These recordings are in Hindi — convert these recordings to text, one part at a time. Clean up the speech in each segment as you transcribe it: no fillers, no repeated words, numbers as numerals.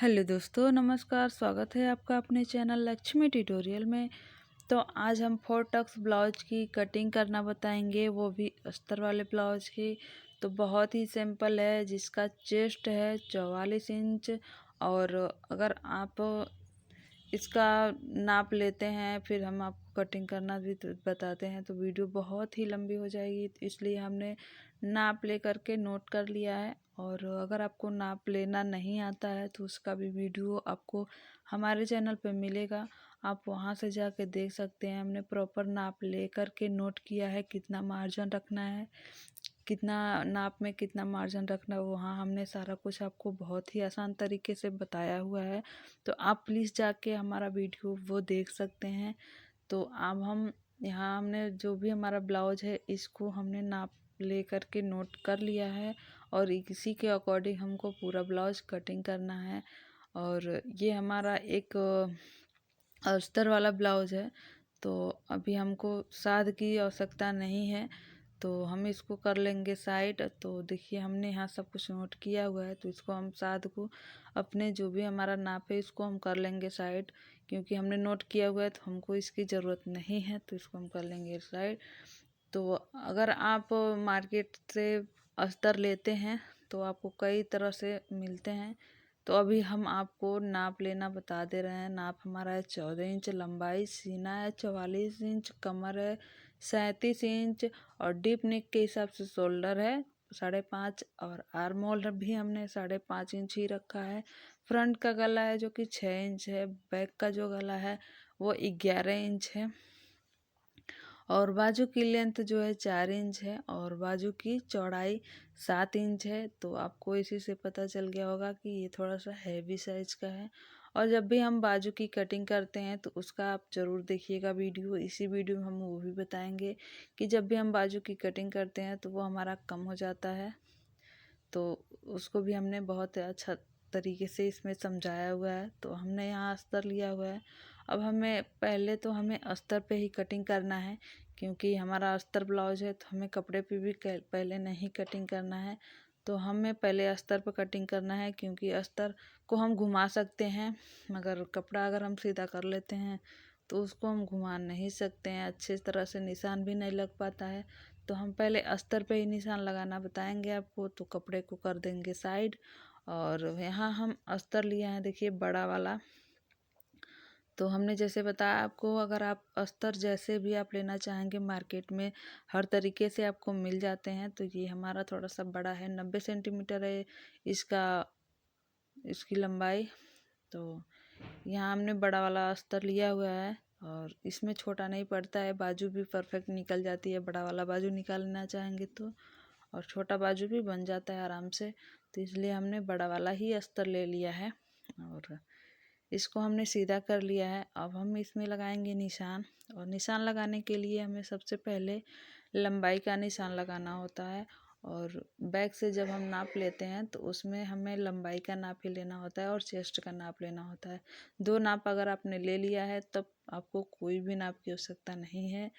हेलो दोस्तों, नमस्कार। स्वागत है आपका अपने चैनल लक्ष्मी ट्यूटोरियल में। तो आज हम 4 टक्स ब्लाउज की कटिंग करना बताएंगे, वो भी अस्तर वाले ब्लाउज की। तो बहुत ही सिंपल है, जिसका चेस्ट है 44 इंच। और अगर आप इसका नाप लेते हैं फिर हम आपको कटिंग करना भी बताते हैं तो वीडियो बहुत ही लंबी हो जाएगी, तो इसलिए हमने नाप ले करके नोट कर लिया है। और अगर आपको नाप लेना नहीं आता है तो उसका भी वीडियो आपको हमारे चैनल पे मिलेगा, आप वहां से जाके देख सकते हैं। हमने प्रॉपर नाप ले करके नोट किया है कितना मार्जिन रखना है, कितना नाप में कितना मार्जिन रखना है, वहाँ हमने सारा कुछ आपको बहुत ही आसान तरीके से बताया हुआ है। तो आप प्लीज़ जाके हमारा वीडियो वो देख सकते हैं। तो अब हम यहाँ हमने जो भी हमारा ब्लाउज है इसको हमने नाप ले करके नोट कर लिया है, और इसी के अकॉर्डिंग हमको पूरा ब्लाउज कटिंग करना है। और ये हमारा एक अस्तर वाला ब्लाउज है, तो अभी हमको साद की आवश्यकता नहीं है, तो हम इसको कर लेंगे साइड। तो देखिए हमने यहाँ सब कुछ नोट किया हुआ है, तो इसको हम साद को अपने जो भी हमारा नाप है इसको हम कर लेंगे साइड, क्योंकि हमने नोट किया हुआ है तो हमको इसकी ज़रूरत नहीं है, तो इसको हम कर लेंगे साइड। तो अगर आप मार्केट से अस्तर लेते हैं तो आपको कई तरह से मिलते हैं। तो अभी हम आपको नाप लेना बता दे रहे हैं। नाप हमारा है 14 इंच लंबाई, सीना है 44 इंच, कमर है 37 इंच, और डीप नेक के हिसाब से शोल्डर है 5.5, और आर्म होल भी हमने 5.5 इंच ही रखा है। फ्रंट का गला है जो कि 6 इंच है, बैक का जो गला है वो 11 इंच है, और बाजू की लेंथ जो है 4 इंच है, और बाजू की चौड़ाई 7 इंच है। तो आपको इसी से पता चल गया होगा कि ये थोड़ा सा हैवी साइज का है। और जब भी हम बाजू की कटिंग करते हैं तो उसका आप ज़रूर देखिएगा वीडियो। इसी वीडियो में हम वो भी बताएंगे कि जब भी हम बाजू की कटिंग करते हैं तो वो हमारा कम हो जाता है, तो उसको भी हमने बहुत अच्छा तरीके से इसमें समझाया हुआ है। तो हमने यहाँ अस्तर लिया हुआ है। अब हमें पहले तो हमें अस्तर पे ही कटिंग करना है, क्योंकि हमारा अस्तर ब्लाउज है तो हमें कपड़े पे भी पहले नहीं कटिंग करना है। तो हमें पहले अस्तर पर कटिंग करना है, क्योंकि अस्तर को हम घुमा सकते हैं, मगर कपड़ा अगर हम सीधा कर लेते हैं तो उसको हम घुमा नहीं सकते हैं, अच्छे तरह से निशान भी नहीं लग पाता है। तो हम पहले अस्तर पे ही निशान लगाना बताएंगे आपको। तो कपड़े को कर देंगे साइड, और यहाँ हम अस्तर लिए हैं देखिए बड़ा वाला। तो हमने जैसे बताया आपको, अगर आप अस्तर जैसे भी आप लेना चाहेंगे मार्केट में हर तरीके से आपको मिल जाते हैं। तो ये हमारा थोड़ा सा बड़ा है, 90 सेंटीमीटर है इसका इसकी लंबाई। तो यहाँ हमने बड़ा वाला अस्तर लिया हुआ है, और इसमें छोटा नहीं पड़ता है, बाजू भी परफेक्ट निकल जाती है बड़ा वाला बाजू निकालना चाहेंगे तो, और छोटा बाजू भी बन जाता है आराम से। तो इसलिए हमने बड़ा वाला ही अस्तर ले लिया है, और इसको हमने सीधा कर लिया है। अब हम इसमें लगाएंगे निशान, और निशान लगाने के लिए हमें सबसे पहले लंबाई का निशान लगाना होता है। और बैक से जब हम नाप लेते हैं तो उसमें हमें लंबाई का नाप ही लेना होता है और चेस्ट का नाप लेना होता है। दो नाप अगर आपने ले लिया है तब आपको कोई भी नाप की आवश्यकता नहीं है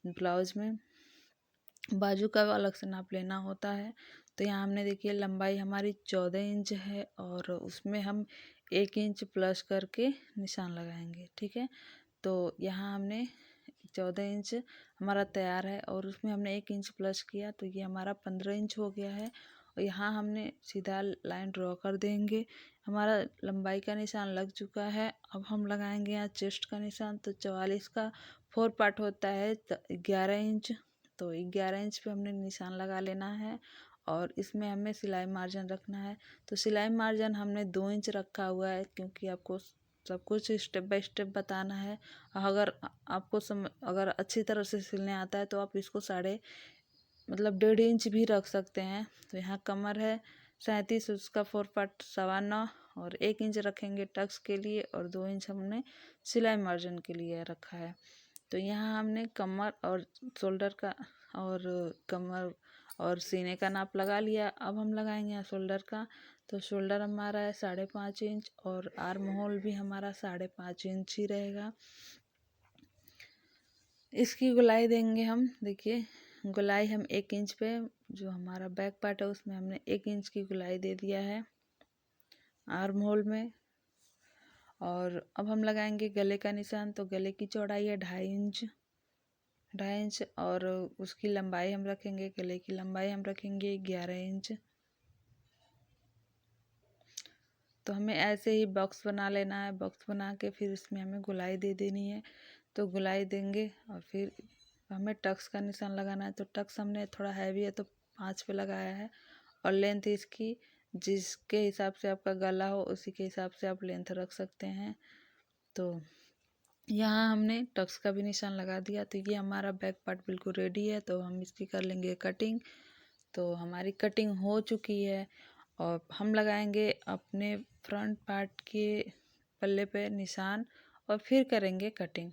ब्लाउज में। बाजू का अलग से नाप लेना होता है। तो यहाँ हमने देखिए लंबाई हमारी 14 इंच है, और उसमें हम 1 इंच प्लस करके निशान लगाएंगे, ठीक है। तो यहाँ हमने 14 इंच हमारा तैयार है, और उसमें हमने 1 इंच प्लस किया तो ये हमारा 15 इंच हो गया है। और यहाँ हमने सीधा लाइन ड्रॉ कर देंगे। हमारा लंबाई का निशान लग चुका है। अब हम लगाएंगे यहाँ चेस्ट का निशान। तो 44 का 4 पार्ट होता है 11 इंच। तो 11 इंच पे हमने निशान लगा लेना है, और इसमें हमें सिलाई मार्जिन रखना है। तो सिलाई मार्जिन हमने 2 इंच रखा हुआ है, क्योंकि आपको सब कुछ स्टेप बाय स्टेप बताना है। अगर आपको अगर अच्छी तरह से सिलने आता है तो आप इसको 1.5 इंच भी रख सकते हैं। तो यहाँ कमर है 37, उसका 4 पार्ट 9.25, और 1 इंच रखेंगे टक्स के लिए, और 2 इंच हमने सिलाई मार्जिन के लिए रखा है। तो यहाँ हमने कमर और शोल्डर का और कमर और सीने का नाप लगा लिया। अब हम लगाएंगे यहाँ शोल्डर का। तो शोल्डर हमारा है 5.5 इंच, और आर्म होल भी हमारा 5.5 इंच ही रहेगा। इसकी गोलाई देंगे हम, देखिए गोलाई हम 1 इंच पे, जो हमारा बैक पार्ट है उसमें हमने 1 इंच की गोलाई दे दिया है आर्म होल में। और अब हम लगाएंगे गले का निशान। तो गले की चौड़ाई है 2.5 इंच और उसकी लंबाई हम रखेंगे, गले की लंबाई हम रखेंगे 11 इंच। तो हमें ऐसे ही बॉक्स बना लेना है। बॉक्स बना के फिर इसमें हमें गुलाई दे देनी है। तो गुलाई देंगे और फिर हमें टक्स का निशान लगाना है। तो टक्स हमने थोड़ा हैवी है तो 5 पे लगाया है और लेंथ इसकी जिसके हिसाब से आपका गला हो उसी के हिसाब से आप लेंथ रख सकते हैं। तो यहाँ हमने टक्स का भी निशान लगा दिया। तो ये हमारा बैक पार्ट बिल्कुल रेडी है। तो हम इसकी कर लेंगे कटिंग। तो हमारी कटिंग हो चुकी है और हम लगाएंगे अपने फ्रंट पार्ट के पल्ले पे निशान और फिर करेंगे कटिंग।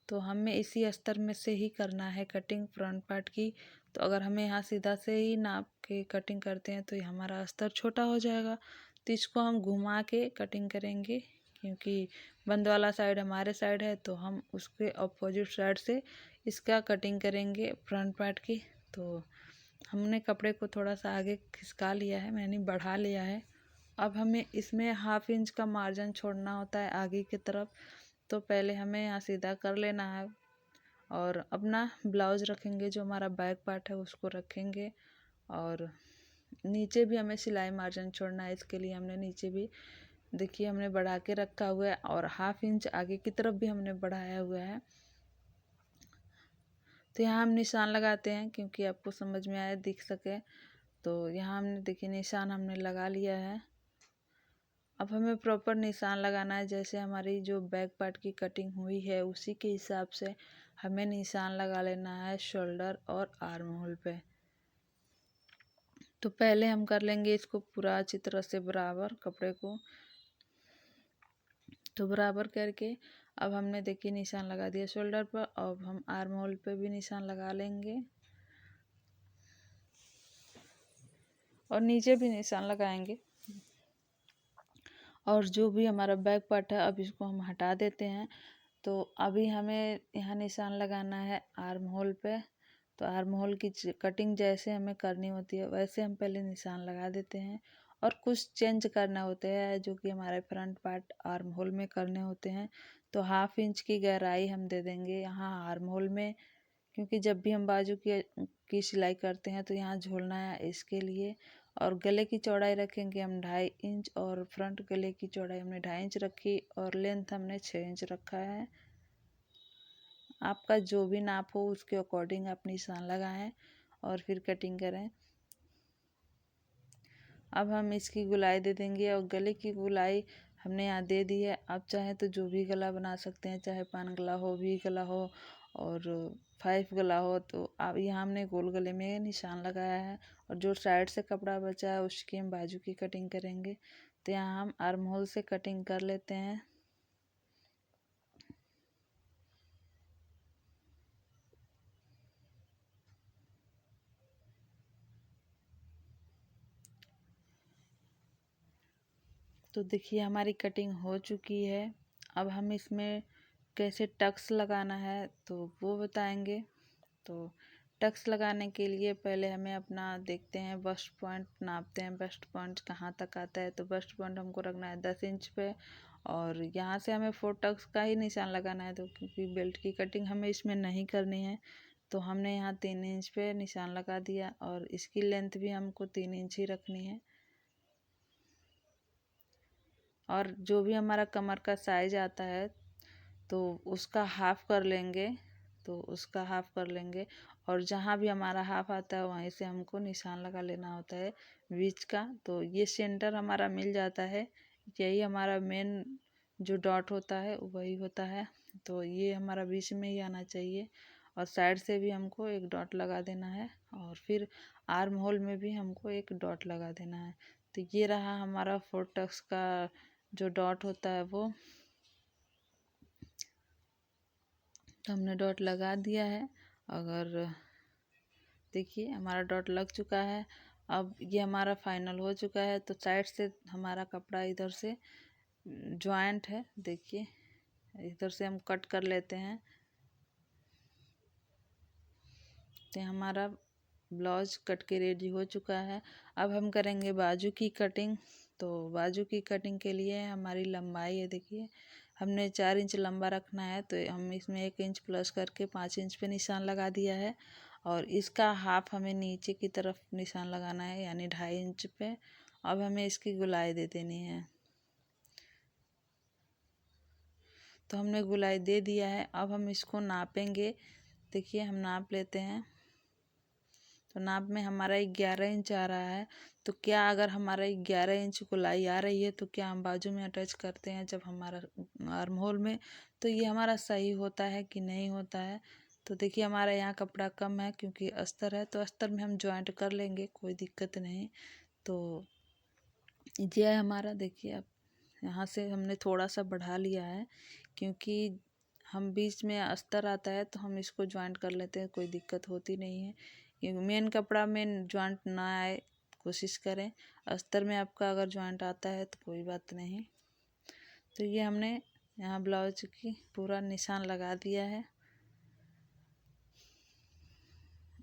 तो हमें इसी अस्तर में से ही करना है कटिंग फ्रंट पार्ट की। तो अगर हमें यहाँ सीधा से ही नाप के कटिंग करते हैं तो ये हमारा अस्तर छोटा हो जाएगा। तो इसको हम घुमा के कटिंग करेंगे क्योंकि बंद वाला साइड हमारे साइड है तो हम उसके अपोजिट साइड से इसका कटिंग करेंगे फ्रंट पार्ट की। तो हमने कपड़े को थोड़ा सा आगे खिसका लिया है, मैंने बढ़ा लिया है। अब हमें इसमें 1/2 इंच का मार्जिन छोड़ना होता है आगे की तरफ। तो पहले हमें यहाँ सीधा कर लेना है और अपना ब्लाउज रखेंगे, जो हमारा बैक पार्ट है उसको रखेंगे और नीचे भी हमें सिलाई मार्जिन छोड़ना है। इसके लिए हमने नीचे भी देखिए हमने बढ़ा के रखा हुआ है और 1/2 इंच आगे की तरफ भी हमने बढ़ाया हुआ है। तो यहाँ हम निशान लगाते हैं क्योंकि आपको समझ में आए दिख सके। तो यहाँ हमने देखिए निशान हमने लगा लिया है। अब हमें प्रॉपर निशान लगाना है, जैसे हमारी जो बैक पार्ट की कटिंग हुई है उसी के हिसाब से हमें निशान लगा लेना है शोल्डर और आर्म होल पे। तो पहले हम कर लेंगे इसको पूरा अच्छी तरह से बराबर कपड़े को। तो बराबर करके अब हमने देखिए निशान लगा दिया शोल्डर पर। अब हम आर्म होल पे भी निशान लगा लेंगे और नीचे भी निशान लगाएंगे। और जो भी हमारा बैक पार्ट है अब इसको हम हटा देते हैं। तो अभी हमें यहाँ निशान लगाना है आर्म होल पे। तो आर्म होल की कटिंग जैसे हमें करनी होती है वैसे हम पहले निशान लगा देते हैं और कुछ चेंज करना होता है जो कि हमारे फ्रंट पार्ट आर्म होल में करने होते हैं। तो 1/2 इंच की गहराई हम दे देंगे यहाँ आर्म होल में, क्योंकि जब भी हम बाजू की सिलाई करते हैं तो यहाँ झोलना है इसके लिए। और गले की चौड़ाई रखेंगे हम 2.5 इंच और फ्रंट गले की चौड़ाई हमने 2.5 इंच रखी और लेंथ हमने 6 इंच रखा है। आपका जो भी नाप हो उसके अकॉर्डिंग आप निशान लगाएं और फिर कटिंग करें। अब हम इसकी गुलाई दे देंगे और गले की गुलाई हमने यहाँ दे दी है। आप चाहें तो जो भी गला बना सकते हैं, चाहे पान गला हो, वी गला हो और 5 गला हो। तो अब यहाँ हमने गोल गले में निशान लगाया है और जो साइड से कपड़ा बचा है उसकी हम बाजू की कटिंग करेंगे। तो यहाँ हम आर्म होल से कटिंग कर लेते हैं। तो देखिए हमारी कटिंग हो चुकी है। अब हम इसमें कैसे टक्स लगाना है तो वो बताएंगे। तो टक्स लगाने के लिए पहले हमें अपना देखते हैं बस्ट पॉइंट नापते हैं, बस्ट पॉइंट कहाँ तक आता है। तो बस्ट पॉइंट हमको रखना है 10 इंच पे और यहाँ से हमें 4 टक्स का ही निशान लगाना है। तो क्योंकि बेल्ट की कटिंग हमें इसमें नहीं करनी है तो हमने यहाँ 3 इंच पे निशान लगा दिया और इसकी लेंथ भी हमको 3 इंच ही रखनी है। और जो भी हमारा कमर का साइज आता है तो उसका हाफ कर लेंगे। तो उसका हाफ कर लेंगे और जहाँ भी हमारा हाफ आता है वहीं से हमको निशान लगा लेना होता है बीच का। तो ये सेंटर हमारा मिल जाता है, यही हमारा मेन जो डॉट होता है वही होता है। तो ये हमारा बीच में ही आना चाहिए और साइड से भी हमको एक डॉट लगा देना है और फिर आर्म होल में भी हमको एक डॉट लगा देना है। तो ये रहा हमारा 4 टक्स का जो डॉट होता है वो। तो हमने डॉट लगा दिया है। अगर देखिए हमारा डॉट लग चुका है। अब ये हमारा फाइनल हो चुका है। तो साइड से हमारा कपड़ा इधर से ज्वाइंट है, देखिए इधर से हम कट कर लेते हैं। तो हमारा ब्लाउज कट के रेडी हो चुका है। अब हम करेंगे बाजू की कटिंग। तो बाजू की कटिंग के लिए हमारी लंबाई है, देखिए हमने 4 इंच लंबा रखना है, तो हम इसमें 1 इंच प्लस करके 5 इंच पे निशान लगा दिया है। और इसका हाफ हमें नीचे की तरफ निशान लगाना है, यानी 2.5 इंच पे। अब हमें इसकी गुलाई दे देनी है। तो हमने गुलाई दे दिया है। अब हम इसको नापेंगे। देखिए हम नाप लेते हैं। तो नाप में हमारा 11 इंच आ रहा है। तो क्या अगर हमारा 11 इंच गोलाई आ रही है तो क्या हम बाजू में अटैच करते हैं जब हमारा आर्म होल में, तो ये हमारा सही होता है कि नहीं होता है। तो देखिए हमारा यहाँ कपड़ा कम है क्योंकि अस्तर है, तो अस्तर में हम ज्वाइंट कर लेंगे, कोई दिक्कत नहीं। तो ये है हमारा, देखिए अब यहाँ से हमने थोड़ा सा बढ़ा लिया है क्योंकि हम बीच में अस्तर आता है तो हम इसको ज्वाइंट कर लेते हैं, कोई दिक्कत होती नहीं है। क्योंकि मेन कपड़ा में ज्वाइंट ना आए कोशिश करें। अस्तर में आपका अगर ज्वाइंट आता है तो कोई बात नहीं। तो ये हमने यहाँ ब्लाउज की पूरा निशान लगा दिया है।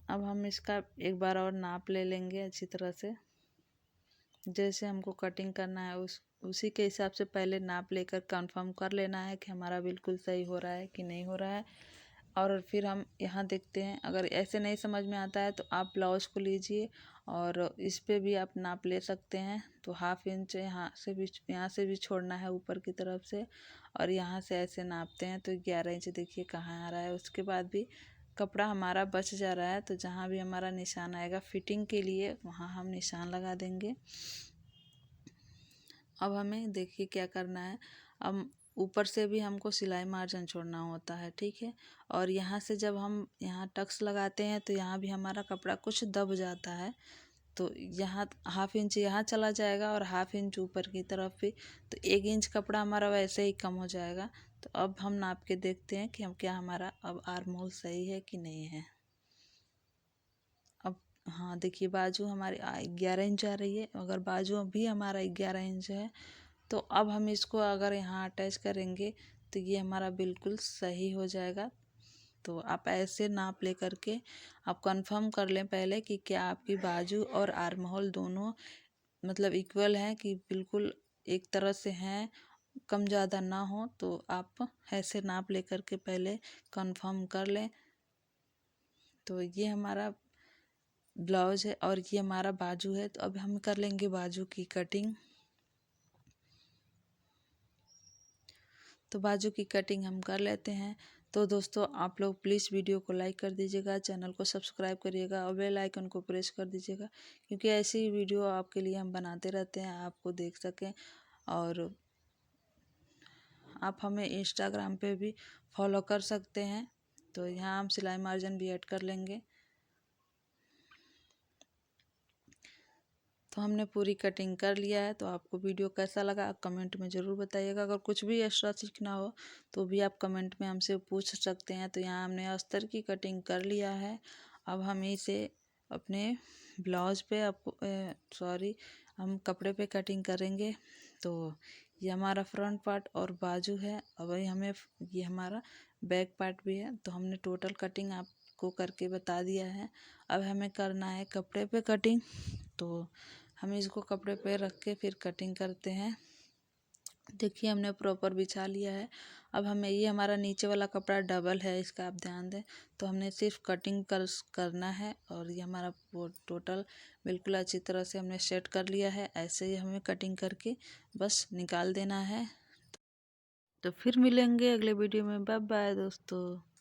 अब हम इसका एक बार और नाप ले लेंगे अच्छी तरह से। जैसे हमको कटिंग करना है उसी के हिसाब से पहले नाप लेकर कंफर्म कर लेना है कि हमारा बिल्कुल सही हो रहा है कि नहीं हो रहा है। और फिर हम यहाँ देखते हैं, अगर ऐसे नहीं समझ में आता है तो आप ब्लाउज को लीजिए और इस पे भी आप नाप ले सकते हैं। तो 1/2 इंच यहाँ से भी छोड़ना है ऊपर की तरफ से, और यहाँ से ऐसे नापते हैं तो 11 इंच देखिए कहाँ आ रहा है। उसके बाद भी कपड़ा हमारा बच जा रहा है, तो जहाँ भी हमारा निशान आएगा फिटिंग के लिए वहाँ हम निशान लगा देंगे। अब हमें देखिए क्या करना है। अब ऊपर से भी हमको सिलाई मार्जिन छोड़ना होता है, ठीक है। और यहाँ से जब हम यहाँ टक्स लगाते हैं तो यहाँ भी हमारा कपड़ा कुछ दब जाता है, तो यहाँ 1/2 इंच यहाँ चला जाएगा और 1/2 इंच ऊपर की तरफ भी, तो 1 इंच कपड़ा हमारा वैसे ही कम हो जाएगा। तो अब हम नाप के देखते हैं कि हम क्या हमारा अब आर्म होल सही है कि नहीं है। अब हाँ देखिए बाजू हमारी 11 इंच आ रही है। अगर बाजू भी हमारा 11 इंच है तो अब हम इसको अगर यहाँ अटैच करेंगे तो ये हमारा बिल्कुल सही हो जाएगा। तो आप ऐसे नाप ले करके आप कंफर्म कर लें पहले कि क्या आपकी बाजू और आर्म होल दोनों मतलब इक्वल हैं, कि बिल्कुल एक तरह से हैं, कम ज़्यादा ना हो। तो आप ऐसे नाप ले करके पहले कंफर्म कर लें। तो ये हमारा ब्लाउज है और ये हमारा बाजू है। तो अब हम कर लेंगे बाजू की कटिंग। तो बाजू की कटिंग हम कर लेते हैं। तो दोस्तों आप लोग प्लीज़ वीडियो को लाइक कर दीजिएगा, चैनल को सब्सक्राइब करिएगा और बेल आइकन को प्रेस कर दीजिएगा, क्योंकि ऐसी वीडियो आपके लिए हम बनाते रहते हैं, आपको देख सकें। और आप हमें इंस्टाग्राम पे भी फॉलो कर सकते हैं। तो यहाँ हम सिलाई मार्जिन भी ऐड कर लेंगे। तो हमने पूरी कटिंग कर लिया है। तो आपको वीडियो कैसा लगा कमेंट में ज़रूर बताइएगा। अगर कुछ भी एक्स्ट्रा सीखना हो तो भी आप कमेंट में हमसे पूछ सकते हैं। तो यहाँ हमने अस्तर की कटिंग कर लिया है। अब हम इसे अपने ब्लाउज पे हम कपड़े पे कटिंग करेंगे। तो ये हमारा फ्रंट पार्ट और बाजू है। अब हमें ये हमारा बैक पार्ट भी है। तो हमने टोटल कटिंग आपको करके बता दिया है। अब हमें करना है कपड़े पे कटिंग। तो हम इसको कपड़े पे रख के फिर कटिंग करते हैं। देखिए हमने प्रॉपर बिछा लिया है। अब हमें ये हमारा नीचे वाला कपड़ा डबल है, इसका आप ध्यान दें। तो हमने सिर्फ कटिंग करना है और ये हमारा वो टोटल बिल्कुल अच्छी तरह से हमने सेट कर लिया है। ऐसे ही हमें कटिंग करके बस निकाल देना है। तो फिर मिलेंगे अगले वीडियो में। बाय बाय दोस्तों।